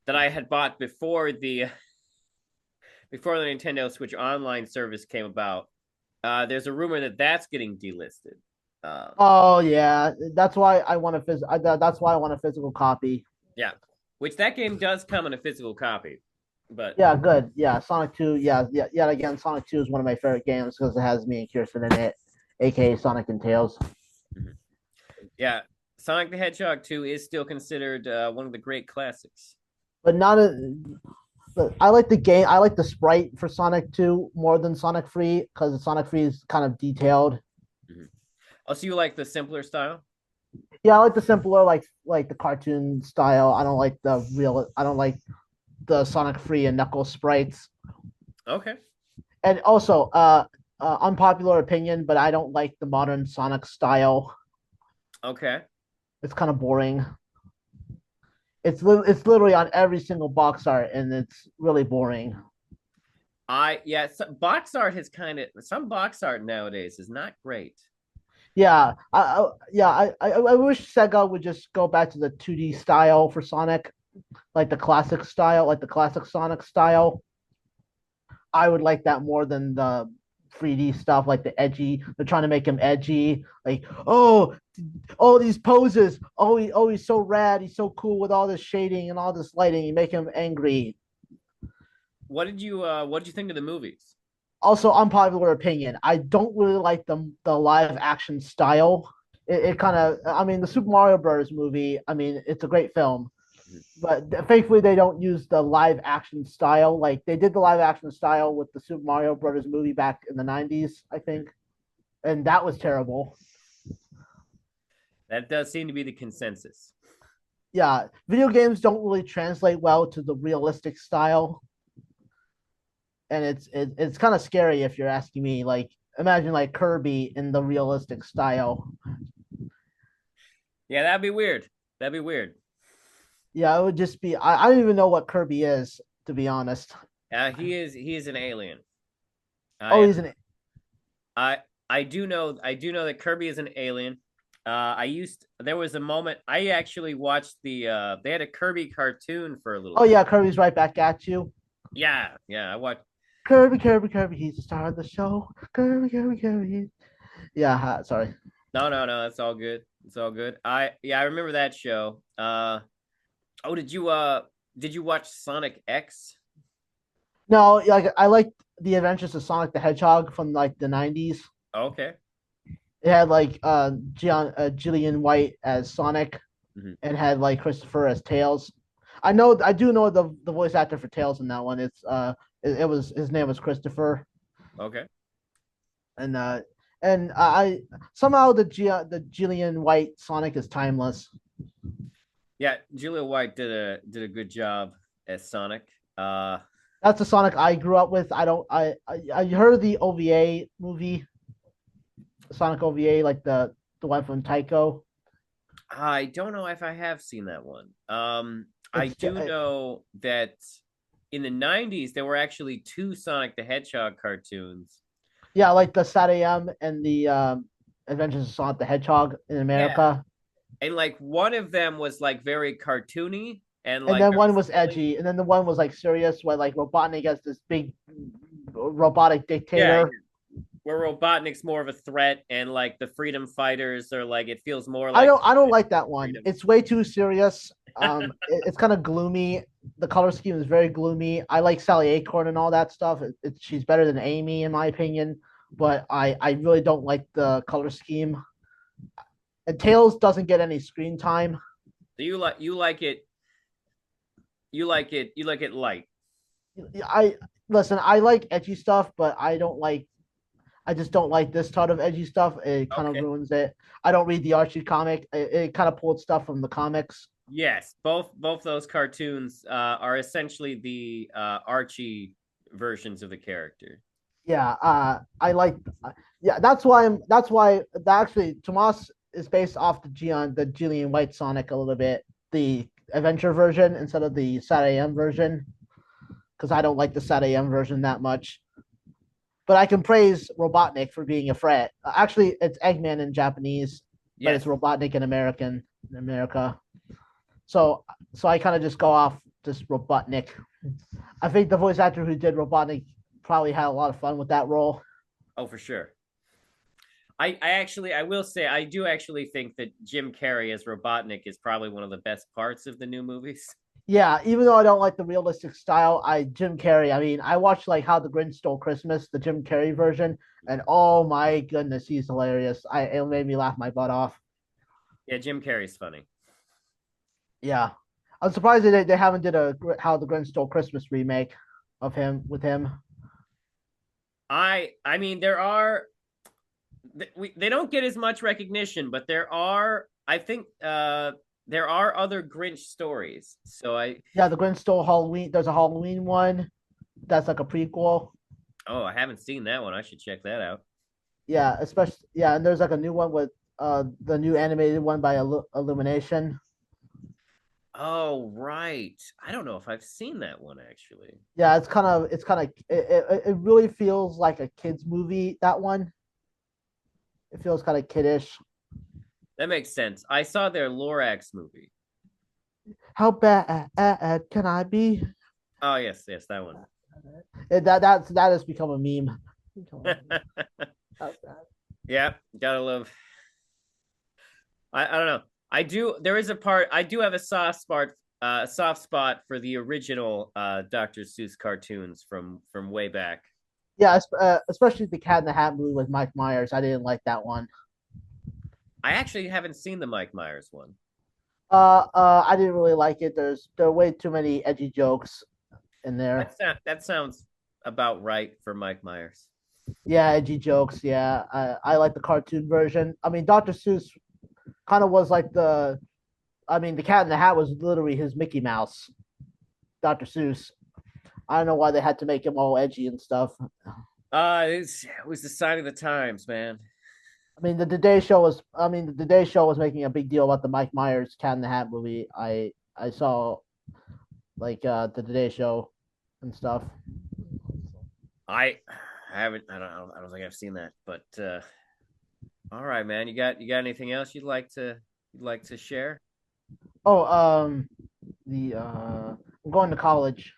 I had bought before the Nintendo Switch Online service came about. There's a rumor that that's getting delisted. Uh, Oh yeah, that's why I want a physical copy. yeah, which that game does come in a physical copy, but Yeah, good. Yeah, Sonic 2. Yeah, yeah, yeah. Again, Sonic 2 is one of my favorite games because it has me and Kirsten in it, aka Sonic and Tails. mhm. Yeah, Sonic the Hedgehog 2 is still considered one of the great classics. But not a. But I like the game. I like the sprite for Sonic 2 more than Sonic 3 because Sonic 3 is kind of detailed. Mhm. Also, you like the simpler style? Yeah, I like the simpler, like the cartoon style. I don't like the real. I don't like the Sonic 3 and Knuckles sprites. Okay, And also, unpopular opinion, but I don't like the modern Sonic style. okay. It's kind of boring. It's literally on every single box art, and it's really boring. box art has kind of some box art nowadays is not great. Yeah, I wish Sega would just go back to the 2D style for Sonic, like the classic style, like the classic Sonic style. I would like that more than the 3D stuff, like the edgy. They're trying to make him edgy, like all these poses. He's so rad. He's so cool with all this shading and all this lighting. You make him angry. What did you think of the movies? Also, unpopular opinion. I don't really like the live action style. It kind of. I mean, the Super Mario Bros. Movie. I mean, it's a great film, but thankfully they don't use the live action style. Like they did the live action style with the Super Mario Brothers movie back in the '90s, I think, and that was terrible. That does seem to be the consensus. Yeah, video games don't really translate well to the realistic style, and it's kind of scary if you're asking me. Like imagine like Kirby in the realistic style. Yeah, that'd be weird. That'd be weird. Yeah, it would just be. I don't even know what Kirby is, to be honest. He is an alien. Oh, I he's an. I I do know that Kirby is an alien. There was a moment I actually watched they had a Kirby cartoon for a little Oh bit. yeah, Kirby's right back at you. Yeah, I watched. Kirby. He's the star of the show. Kirby. Yeah, sorry. No, that's all good. It's all good. I remember that show. Oh, did you watch Sonic X? No, like I like the Adventures of Sonic the Hedgehog from like the '90s. Okay. It had like Gillian White as Sonic, Mhm. and had like Christopher as Tails. I do know the voice actor for Tails in that one. It was his name was Christopher, Okay. and I somehow the Gillian White Sonic is timeless. Yeah, Julia White did a good job as Sonic. Uh, That's the Sonic I grew up with. I don't I heard the OVA movie, Sonic OVA, like the one from Tycho. I don't know if I have seen that one. I It's do know that in the '90s there were actually two Sonic the Hedgehog cartoons. yeah, like the Sat AM and the Adventures of Sonic the Hedgehog in Yeah, America, and like one of them was like very cartoony and and like then very one was silly. edgy, and then the one was like serious, where like Robotnik as this big robotic Yeah, dictator. where Robotnik's more of a threat, and like the Freedom Fighters are like it feels more like I don't like that one. freedom. It's way too serious. It's kind of gloomy. The color scheme is very gloomy. I like Sally Acorn and all that stuff. She's better than Amy in my opinion, but I really don't like the color scheme. And Tails doesn't get any screen time. So you like it light. I listen. I like edgy stuff, but I don't like. I just don't like this sort of edgy stuff. It kind of Okay. ruins it. I don't read the Archie comic. It kind of pulled stuff from the comics. Yes, both those cartoons are essentially the Archie versions of the character. Yeah, I like. Yeah, that's why I'm. That's why actually Tomas is based off the Gillian White Sonic a little bit, the adventure version instead of the Sat AM version, because I don't like the Sat AM version that much. But I can praise Robotnik for being a threat. Actually, it's Eggman in Japanese, but it's Yes. Robotnik in American in America. So I kind of just go off just Robotnik. I think the voice actor who did Robotnik probably had a lot of fun with that role. Oh, for sure. I will say I do actually think that Jim Carrey as Robotnik is probably one of the best parts of the new movies. Yeah, even though I don't like the realistic style, I Jim Carrey. I mean, I watched like How the Grinch Stole Christmas, the Jim Carrey version, and oh my goodness, he's hilarious. It made me laugh my butt off. Yeah, Jim Carrey's funny. Yeah, I'm surprised they haven't did a How the Grinch Stole Christmas remake of him with him. I mean they don't get as much recognition, but I think there are other Grinch stories. So I Yeah, the Grinch Stole Halloween. There's a Halloween one that's like a prequel. Oh, I haven't seen that one. I should check that out. Yeah, especially yeah, and there's like a new one with the new animated one by Illumination. Oh, right. I don't know if I've seen that one actually. Yeah, it really feels like a kids movie. That one, it feels kind of kiddish. That makes sense. I saw their Lorax movie. How bad can I be? Oh, yes, yes, that one. That has become a meme. Yeah, gotta love. I don't know. I do. There is a part. I do have a soft spot for the original Dr. Seuss cartoons from way back. Yeah, especially the Cat in the Hat movie with Mike Myers. I didn't like that one. I actually haven't seen the Mike Myers one. I didn't really like it. There are way too many edgy jokes in there. That sounds about right for Mike Myers. Yeah, edgy jokes. Yeah, I like the cartoon version. I mean, Dr. Seuss kind of was like the. I mean, the Cat in the Hat was literally his Mickey Mouse. Dr. Seuss. I don't know why they had to make him all edgy and stuff. It was the sign of the times, man. I mean, the Today Show was. I mean, the Today Show was making a big deal about the Mike Myers Cat in the Hat movie. I saw like the Today Show and stuff. I haven't. I don't think I've seen that. But all right, man. You got anything else you'd like to share? Oh, the I'm going to college.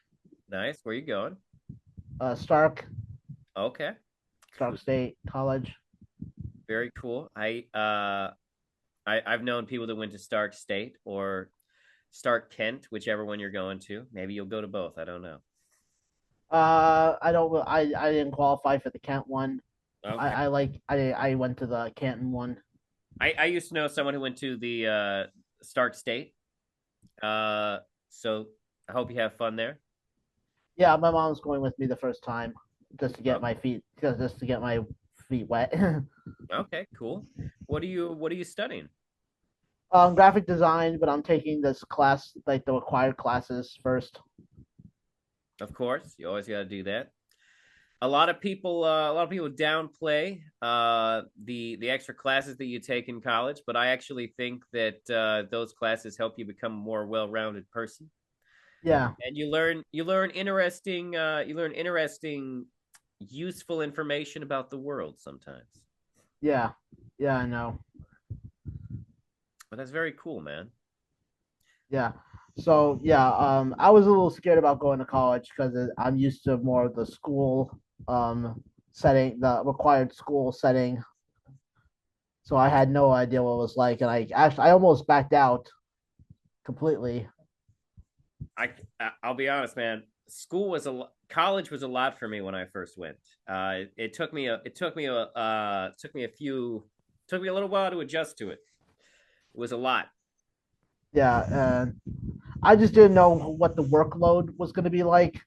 Nice. Where you going? Stark Okay. Cool. State College. Very cool. I've known people that went to Stark State or Stark Kent, whichever one you're going to. Maybe you'll go to both. I don't know. I don't. I didn't qualify for the Kent one. Okay. I went to the Canton one. I used to know someone who went to the Stark State. So I hope you have fun there. Yeah, my mom's going with me the first time just to get Oh, my feet just to get my feet wet. okay, cool. What are you studying? Graphic design, but I'm taking this class like the required classes first. Of course, you always got to do that. A lot of people downplay the extra classes that you take in college, but I actually think that those classes help you become a more well-rounded person, Yeah, and you learn interesting, useful information about the world sometimes. yeah, yeah. I know. But that's very cool, man. Yeah. So yeah, I was a little scared about going to college because I'm used to more of the school setting, the required school setting. So I had no idea what it was like, and I almost backed out completely. I I'll be honest, man. College was a lot for me when I first went. Took me a little while to adjust to it. It was a lot. Yeah, and I just didn't know what the workload was going to be like.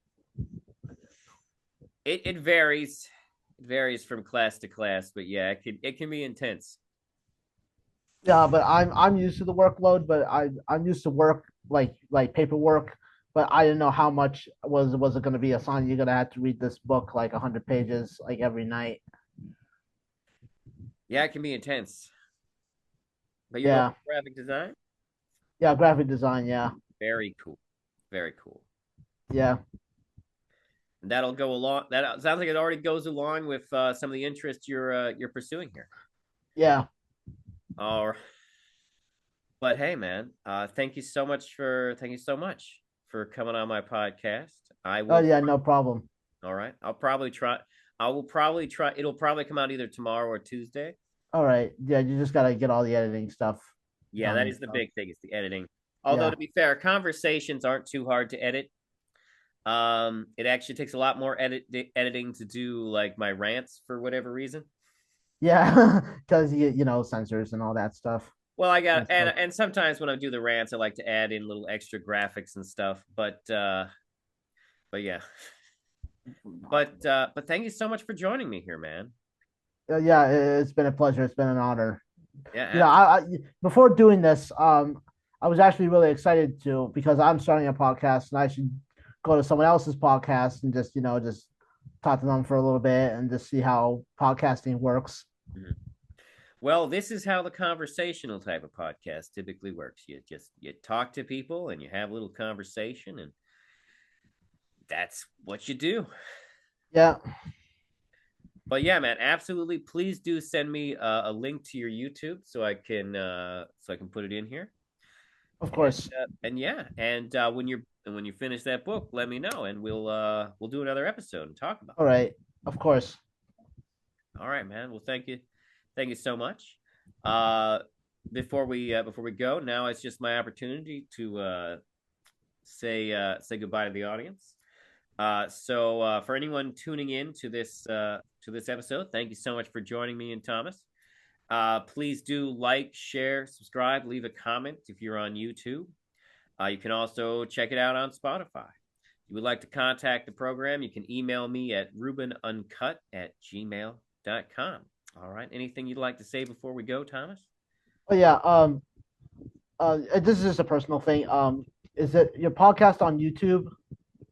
It varies. It varies from class to class, but yeah, it can be intense. Yeah, but I'm used to the workload, but I'm used to work like paperwork, but I didn't know how much was it going to be assigned. You're going to have to read this book like 100 pages like every night. Yeah, it can be intense. But you're going Yeah, to graphic design? yeah, graphic design. Yeah, Very cool. Very cool. yeah, And that'll go along. That sounds like it already goes along with some of the interests you're pursuing here. yeah. All right. But hey, man, thank you so much for coming on my podcast. I Oh will. yeah, no problem. All right. I'll probably try. I will probably try. It'll probably come out either tomorrow or Tuesday. All right. Yeah, you just gotta get all the editing stuff Yeah, done that and is the stuff. big thing. Is the editing. Although Yeah, to be fair, conversations aren't too hard to edit. It actually takes a lot more editing to do like my rants for whatever reason. yeah, because you know sensors and all that stuff. Well, I got And stuff. and sometimes when I do the rants, I like to add in little extra graphics and stuff. But yeah. But thank you so much for joining me here, man. Yeah, it's been a pleasure. It's been an honor. Yeah, You know, before doing this, I was actually really excited to because I'm starting a podcast and I should go to someone else's podcast and just just talk to them for a little bit and just see how podcasting works. absolutely. Well, this is how the conversational type of podcast typically works. You talk to people and you have a little conversation, and that's what you do. Yeah, But yeah, man, absolutely. Please do send me a link to your YouTube so I can put it in here. of course. And yeah, and when you finish that book, let me know, and we'll do another episode and talk about All right, of course. it. All right, man. Well, thank you so much. Uh, before we go, now it's just my opportunity to say goodbye to the audience. For anyone tuning in to this episode, thank you so much for joining me and Thomas. Please do like, share, subscribe, leave a comment if you're on YouTube. You can also check it out on Spotify. If you would like to contact the program, you can email me at rubenuncut@gmail.com. All right. Anything you'd like to say before we go, Thomas? Oh yeah. This is just a personal thing. Is it your podcast on YouTube?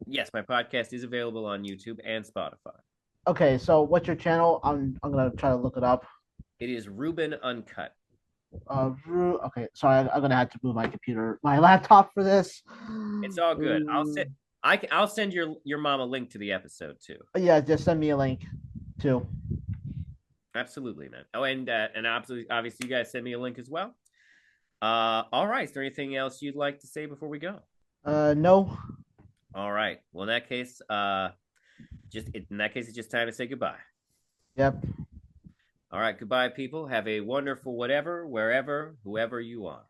Yes, my podcast is available on YouTube and Spotify. Okay, so what's your channel? I'm gonna try to look it up. It is Ruben Uncut. Okay, sorry, I'm gonna have to move my laptop for this. It's all good. I'll send your mom a link to the episode too. Yeah, just send me a link too. Absolutely, man. Oh, and absolutely, obviously, you guys send me a link as well. All right. Is there anything else you'd like to say before we go? No. All right. Well, in that case, it's just time to say goodbye. Yep. All right. Goodbye, people. Have a wonderful whatever, wherever, whoever you are.